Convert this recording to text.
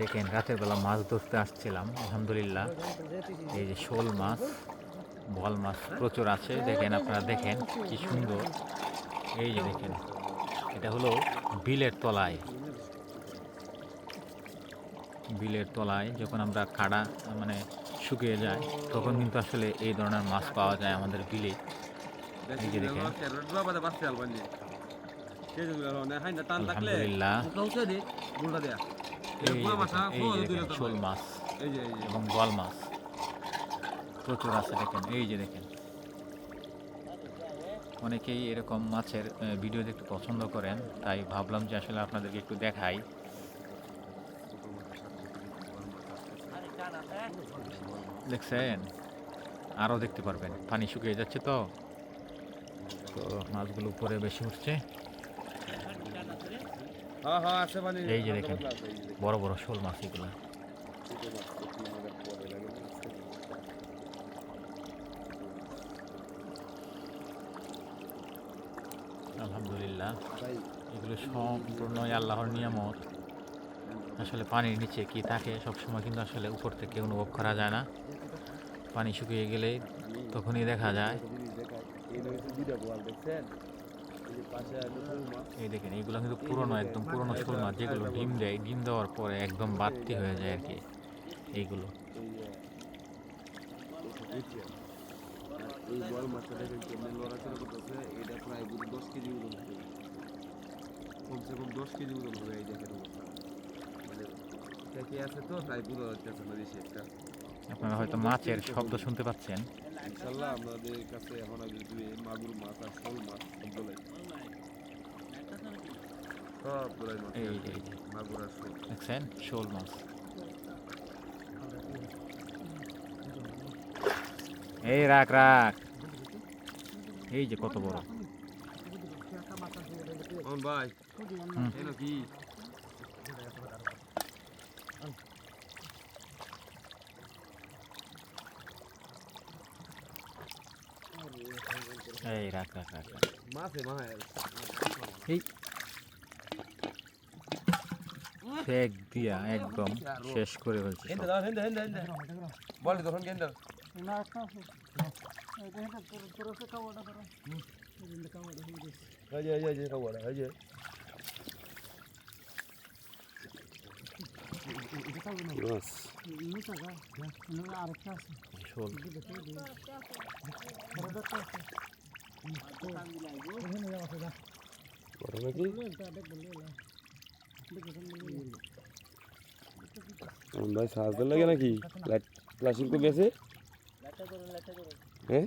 দেখেন রাতের বেলা মাছ ধরতে আসছিলাম, আলহামদুলিল্লাহ এই যে শোল মাছ, বোয়াল মাছ প্রচুর আছে। দেখেন আপনারা দেখেন কি সুন্দর। এই যে দেখেন, এটা হলো বিলের তলায়। বিলের তলায় যখন আমরা কাড়া মানে শুকিয়ে যায়, তখন কিন্তু আসলে এই ধরনের মাছ পাওয়া যায় আমাদের বিলে। এই যে দেখেন, আলহামদুলিল্লাহ এই যে দেখেন শোল মাছ এবং বোয়াল মাছ প্রচুর আছে। দেখেন এই যে দেখেন, অনেকেই এরকম মাছের ভিডিও দেখতে পছন্দ করেন, তাই ভাবলাম যে আসলে আপনাদেরকে একটু দেখাই। দেখছেন, আরও দেখতে পারবেন, পানি শুকিয়ে যাচ্ছে তো তো মাছগুলো উপরে বেশি উঠছে। এই যে দেখেন বড় বড় শোল মাছ এগুলা। আলহামদুলিল্লাহ, এগুলো সম্পূর্ণই আল্লাহর নিয়ামত। আসলে পানির নিচে কি থাকে সবসময় কিন্তু আসলে উপর থেকে অনুভব করা যায় না। পানি শুকিয়ে গেলে তখনই দেখা যায়। এই দেখেন এইগুলো কিন্তু পুরনো, একদম পুরনো শোল মাছ, যেগুলো ডিম দেয়, ডিম দেওয়ার পরে একদম বাড়তি হয়ে যায় আর কি এইগুলো। এই বড় মাছটা দেখেন কেমনে লড়াচড়া করতেছে, এটা প্রায় 10 কেজি ওজন হবে, কমসে কম 10 কেজি ওজন হবে। এই দেখেন অবস্থা, মানে থেকে আছে তো তাই বোঝা যাচ্ছে না বেশি একটা। আপনারা হয়তো মাছের শব্দ শুনতে পাচ্ছেন। ইনশাল্লাহ আমাদের কাছে এখন আসবে মাগুর মাছ আর শোল মাছ সবগুলোই, সবগুলোই মাছ এই আসবে, যে এই যে মাগুর আর শোল। দেখছেন শোল মাছ, এই রাখ রাখ, এই যে কত বড়। ভাই হুম, এনো কি এই রাখ রাখ রাখ রাখ। মাছ মাছ এই ফেক দিয়া একদম শেষ করে ফেলছে সব। বলটি তখন কেন শোল ভাই সাহায্য লাগে নাকি? লাইট ফ্লাশিং কমে আছে, হ্যাঁ